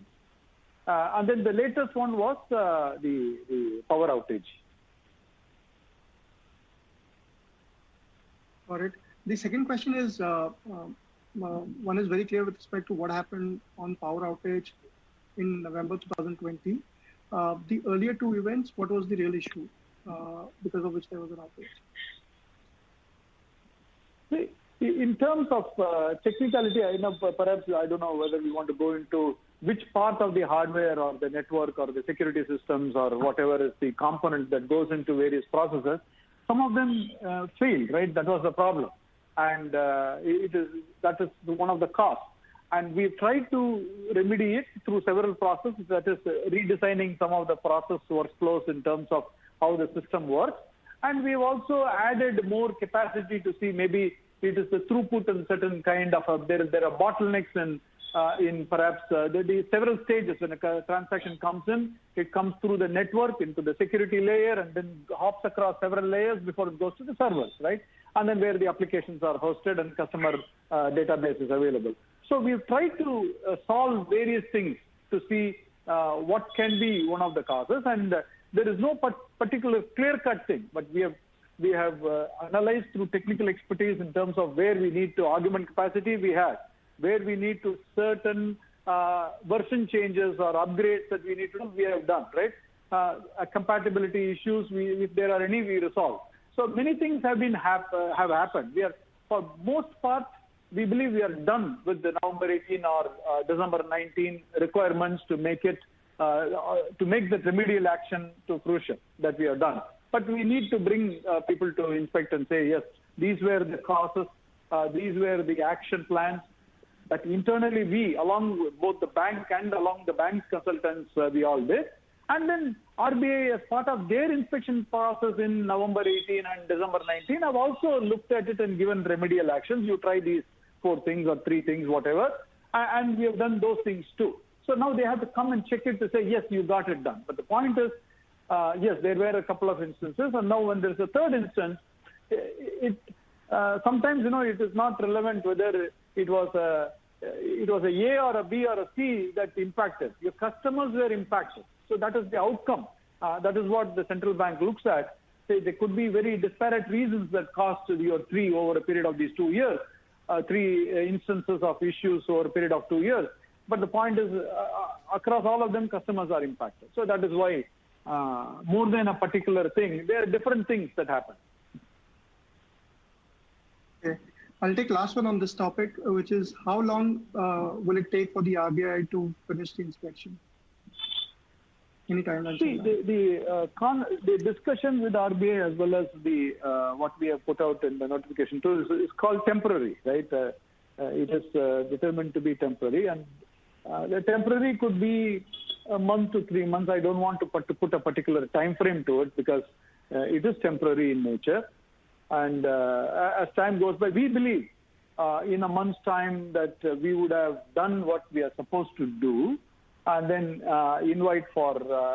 [SPEAKER 2] And then the latest one was the power outage.
[SPEAKER 1] Got it. The second question is, one is very clear with respect to what happened on power outage in November 2020. The earlier 2 events, what was the real issue because of which there was an outage?
[SPEAKER 2] In terms of technicality, I know perhaps I don't know whether we want to go into which part of the hardware or the network or the security systems or whatever is the component that goes into various processes. Some of them failed, right? That was the problem. And that is one of the costs. And we've tried to remedy it through several processes, that is redesigning some of the process workflows in terms of how the system works. And we've also added more capacity to see maybe it is the throughput and certain kind of, there are bottlenecks in perhaps the several stages. When a transaction comes in, it comes through the network into the security layer and then hops across several layers before it goes to the servers, right? And then where the applications are hosted and customer database is available. So we've tried to solve various things to see what can be one of the causes. And there is no particular clear-cut thing, but we have analyzed through technical expertise in terms of where we need to augment capacity, we have. Where we need to certain version changes or upgrades that we need to do, we have done, right? Compatibility issues, if there are any, we resolve. So many things have happened. We are, for most part, we believe we are done with the November 18 or December 19 requirements to make it, to make the remedial action to fruition that we have done. But we need to bring people to inspect and say, yes, these were the causes, these were the action plans. That internally we, along with both the bank and along the bank's consultants, we all did. And then RBI, as part of their inspection process in November 18 and December 19, have also looked at it and given remedial actions. You try these 4 things or 3 things, whatever. And we have done those things too. So now they have to come and check it to say, yes, you got it done. But the point is, yes, there were a couple of instances. And now when there's a third instance, sometimes, it is not relevant whether it was a A or a B or a C that impacted. Your customers were impacted. So that is the outcome. That is what the central bank looks at. Say there could be very disparate reasons that caused your 3 over a period of these 2 years, 3 instances of issues over a period of 2 years. But the point is, across all of them, customers are impacted. So that is why more than a particular thing, there are different things that happen.
[SPEAKER 1] Okay. I'll take last one on this topic, which is how long will it take for the RBI to finish the inspection? Any timeline?
[SPEAKER 2] See, the discussion with RBI as well as the what we have put out in the notification too is called temporary, right? It is determined to be temporary, and the temporary could be a month to 3 months. I don't want to put a particular time frame to it because it is temporary in nature. And as time goes by, we believe in a month's time that we would have done what we are supposed to do, and then invite for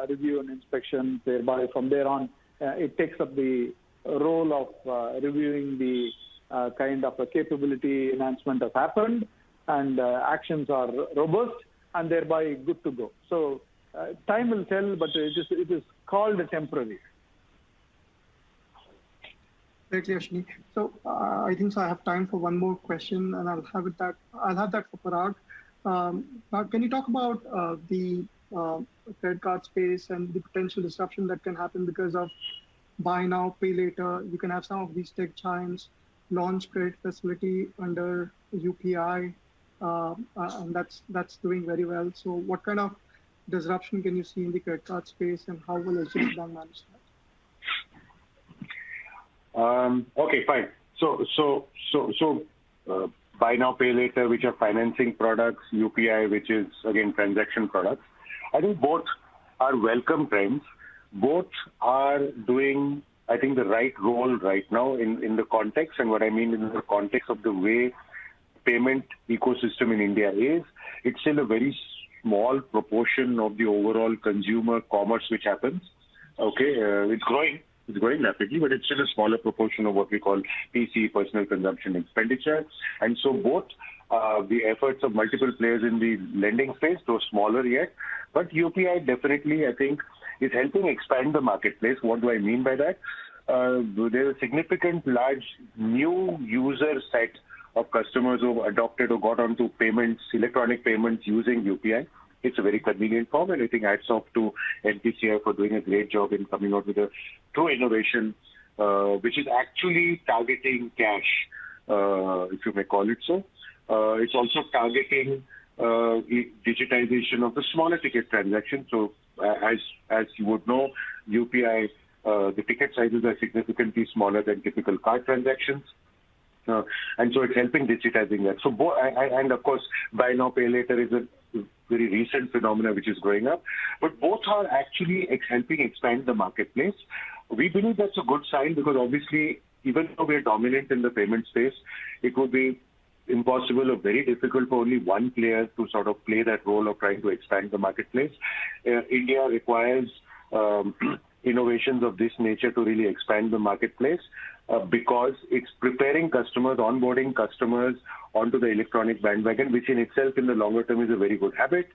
[SPEAKER 2] review and inspection. Thereby, from there on, it takes up the role of reviewing the kind of a capability enhancement has happened, and actions are robust, and thereby good to go. So time will tell, but it is called temporary.
[SPEAKER 1] Very clear, Ashwini. So I think I have time for one more question, and I'll have that for Parag. Parag, can you talk about the credit card space and the potential disruption that can happen because of buy now, pay later? You can have some of these tech giants launch credit facility under UPI, and that's doing very well. So what kind of disruption can you see in the credit card space, and how will HDFC Bank manage that?
[SPEAKER 3] Okay, fine. So buy now, pay later, which are financing products, UPI, which is again transaction products. I think both are welcome trends. Both are doing, I think, the right role right now in the context, and what I mean in the context of the way payment ecosystem in India is. It's still a very small proportion of the overall consumer commerce which happens. Okay, it's growing rapidly, but it's still a smaller proportion of what we call PC, personal consumption expenditure. And so both the efforts of multiple players in the lending space, though smaller yet, but UPI definitely, I think, is helping expand the marketplace. What do I mean by that? There's a significant, large new user set of customers who have adopted or got onto payments, electronic payments using UPI. It's a very convenient form, and I think hats off to NPCI for doing a great job in coming out with a true innovation, which is actually targeting cash, if you may call it so. It's also targeting digitization of the smaller ticket transactions. So as you would know, UPI, the ticket sizes are significantly smaller than typical card transactions. And so it's helping digitizing that. So, and of course, buy now, pay later is a very recent phenomena which is growing up. But both are actually helping expand the marketplace. We believe that's a good sign because obviously, even though we're dominant in the payment space, it would be impossible or very difficult for only one player to sort of play that role of trying to expand the marketplace. India requires innovations of this nature to really expand the marketplace because it's preparing customers, onboarding customers onto the electronic bandwagon, which in itself in the longer term is a very good habit.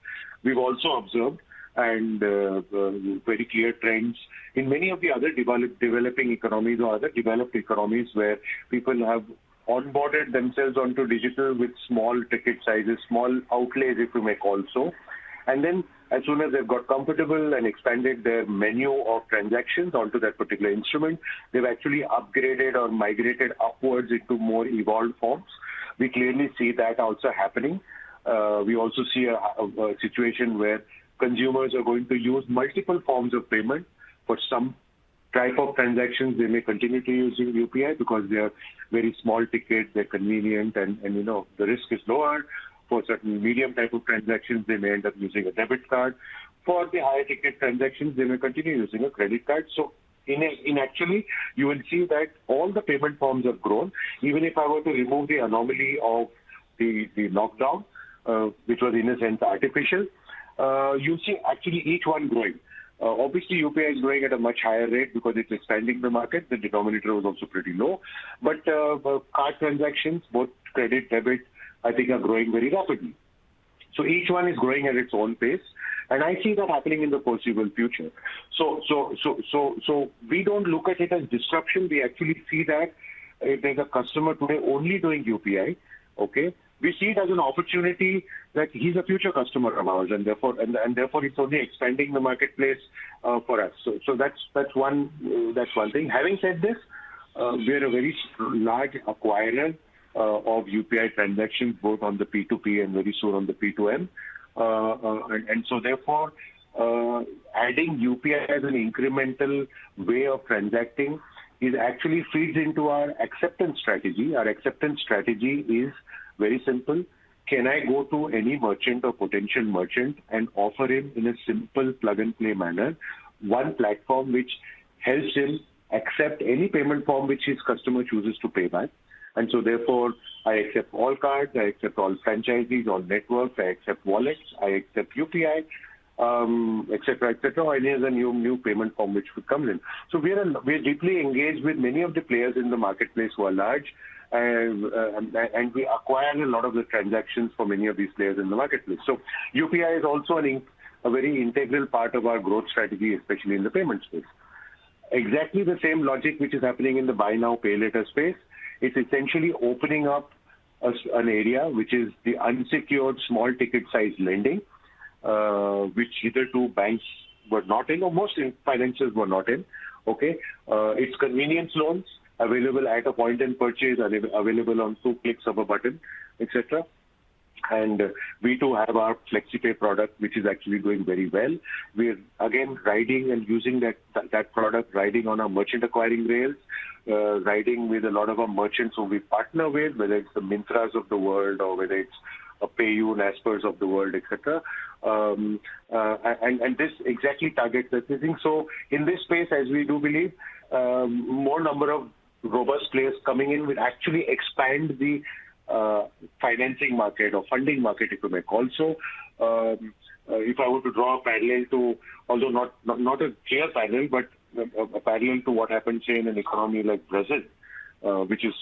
[SPEAKER 3] We've also observed and very clear trends in many of the other developing economies or other developed economies where people have onboarded themselves onto digital with small ticket sizes, small outlays, if you may call so. And then as soon as they've got comfortable and expanded their menu of transactions onto that particular instrument, they've actually upgraded or migrated upwards into more evolved forms. We clearly see that also happening. We also see a situation where consumers are going to use multiple forms of payment. For some type of transactions, they may continue to use UPI because they are very small tickets, they're convenient, and you know the risk is lower. For certain medium type of transactions, they may end up using a debit card. For the higher ticket transactions, they may continue using a credit card. So in actually, you will see that all the payment forms have grown. Even if I were to remove the anomaly of the lockdown, which was in a sense artificial, you see actually each one growing. Obviously, UPI is growing at a much higher rate because it's expanding the market. The denominator was also pretty low. But card transactions, both credit, debit, I think are growing very rapidly. So each one is growing at its own pace, and I see that happening in the foreseeable future. So we don't look at it as disruption. We actually see that if there's a customer today only doing UPI, okay, we see it as an opportunity that he's a future customer of ours, and therefore it's only expanding the marketplace for us. So that's one thing. Having said this, we're a very large acquirer of UPI transactions, both on the P2P and very soon on the P2M. And so therefore, adding UPI as an incremental way of transacting is actually feeds into our acceptance strategy. Our acceptance strategy is very simple. Can I go to any merchant or potential merchant and offer him in a simple plug-and-play manner one platform which helps him accept any payment form which his customer chooses to pay by? And so therefore, I accept all cards, I accept all franchisees, all networks, I accept wallets, I accept UPI, et cetera, or any other new payment form which comes in. So we are deeply engaged with many of the players in the marketplace who are large, and we acquire a lot of the transactions for many of these players in the marketplace. So UPI is also a very integral part of our growth strategy, especially in the payment space. Exactly the same logic which is happening in the buy now, pay later space. It's essentially opening up an area which is the unsecured small ticket size lending, which hitherto banks were not in, or most financials were not in. Okay, it's convenience loans available at a point and purchase, available on 2 clicks of a button, etc. And we too have our FlexiPay product, which is actually doing very well. We're again riding and using that product, riding on our merchant acquiring rails, riding with a lot of our merchants who we partner with, whether it's the Mintras of the world or whether it's a PayU, Naspers of the world, etc. And this exactly targets the thing. So in this space, as we do believe, more number of robust players coming in will actually expand the financing market or funding market, if you may call so. If I were to draw a parallel to, although not a clear parallel, but a parallel to what happens, say, in an economy like Brazil, which is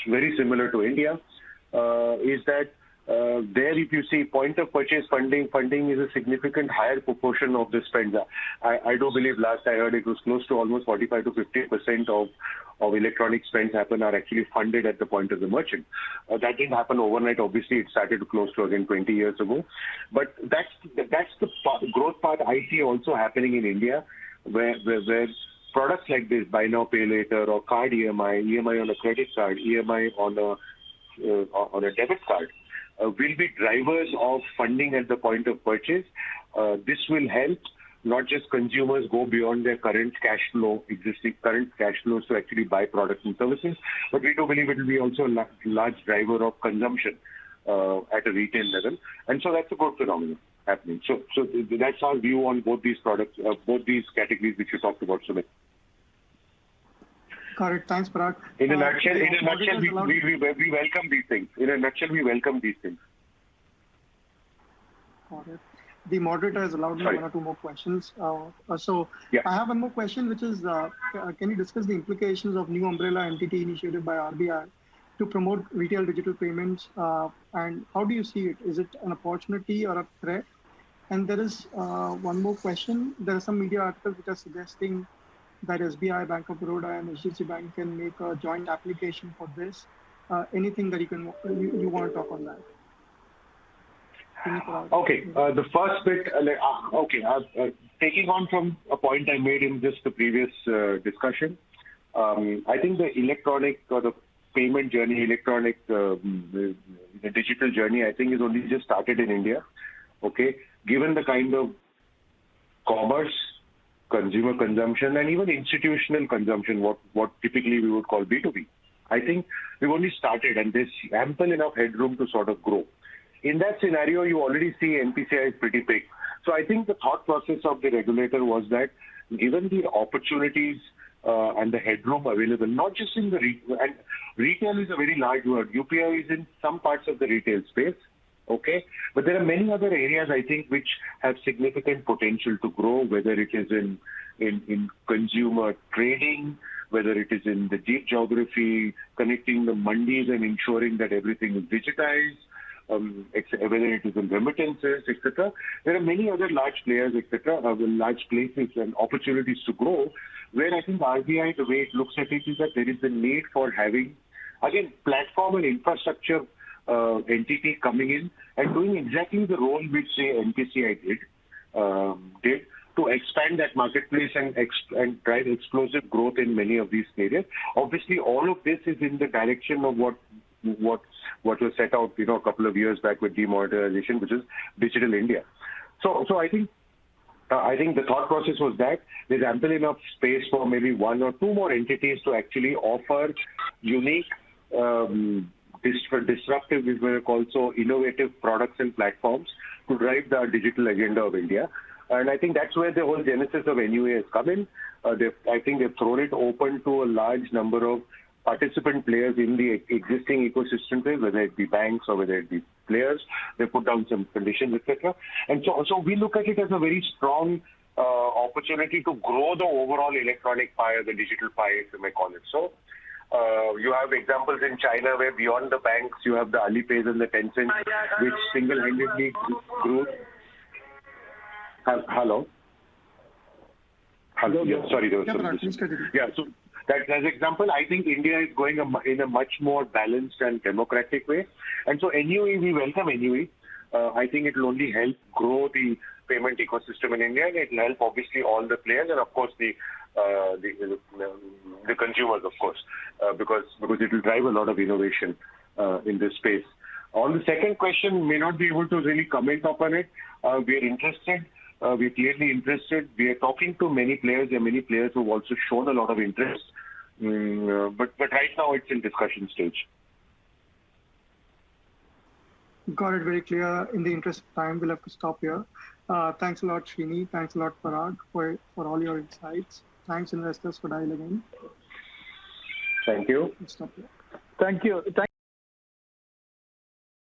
[SPEAKER 3] very similar to India, is that there, if you see point of purchase funding is a significant higher proportion of the spend. I do believe last I heard it was close to almost 45 to 50% of electronic spends are actually funded at the point of the merchant. That didn't happen overnight. Obviously, it started close to again 20 years ago. But that's the growth part I see also happening in India, where products like this, buy now, pay later, or card EMI on a credit card, EMI on a debit card, will be drivers of funding at the point of purchase. This will help not just consumers go beyond their existing current cash flows to actually buy products and services, but we do believe it will be also a large driver of consumption at a retail level. And so that's a good phenomenon happening. So that's our view on both these products, both these categories which you talked about, Sumit.
[SPEAKER 1] Correct. Thanks, Parag.
[SPEAKER 3] In a nutshell, we welcome these things. In a nutshell, we welcome these things.
[SPEAKER 1] Got it. The moderator has allowed me 1 or 2 more questions.
[SPEAKER 3] Yeah.
[SPEAKER 1] I have one more question, which is, can you discuss the implications of new umbrella entity initiated by RBI to promote retail digital payments? And how do you see it? Is it an opportunity or a threat? And there is one more question. There are some media articles which are suggesting that SBI, Bank of Baroda, and HDFC Bank can make a joint application for this. Anything that you want to talk on that?
[SPEAKER 3] Okay. The first bit, taking on from a point I made in just the previous discussion, I think the electronic or the payment journey, the digital journey, I think is only just started in India. Okay. Given the kind of commerce, consumer consumption, and even institutional consumption, what typically we would call B2B, I think we've only started, and there's ample enough headroom to sort of grow. In that scenario, you already see NPCI is pretty big. So I think the thought process of the regulator was that given the opportunities and the headroom available, not just in the and retail is a very large word. UPI is in some parts of the retail space, okay? But there are many other areas, I think, which have significant potential to grow, whether it is in consumer trading, whether it is in the deep geography, connecting the mandis and ensuring that everything is digitized, whether it is in remittances, etc. There are many other large players, etc., large places and opportunities to grow, where I think RBI, the way it looks at it, is that there is a need for having, again, platform and infrastructure entity coming in and doing exactly the role which, say, NPCI did to expand that marketplace and drive explosive growth in many of these areas. Obviously, all of this is in the direction of what was set out, a couple of years back with demonetization, which is Digital India. So I think the thought process was that there's ample enough space for maybe 1 or 2 more entities to actually offer unique, disruptive, we will also innovative products and platforms to drive the digital agenda of India. And I think that's where the whole genesis of NUA has come in. I think they've thrown it open to a large number of participant players in the existing ecosystem, whether it be banks or whether it be players. They put down some conditions, etc. And so we look at it as a very strong opportunity to grow the overall electronic pie, or the digital pie, if you may call it so. You have examples in China where beyond the banks, you have the Alipays and the Tencent, which single-handedly grew. Hello? Yeah, sorry, there was some. Yeah, so that as example, I think India is going in a much more balanced and democratic way. And so NUE, we welcome NUE. I think it will only help grow the payment ecosystem in India, and it will help obviously all the players and of course the consumers, of course, because it will drive a lot of innovation in this space. On the second question, may not be able to really comment upon it. We are interested. We're clearly interested. We are talking to many players. There are many players who have also shown a lot of interest. But right now it's in discussion stage.
[SPEAKER 1] Got it very clear. In the interest of time, we'll have to stop here. Thanks a lot, Srini. Thanks a lot, Parag, for all your insights. Thanks, investors, for dialing in.
[SPEAKER 3] Thank you.
[SPEAKER 1] We'll stop here.
[SPEAKER 2] Thank you.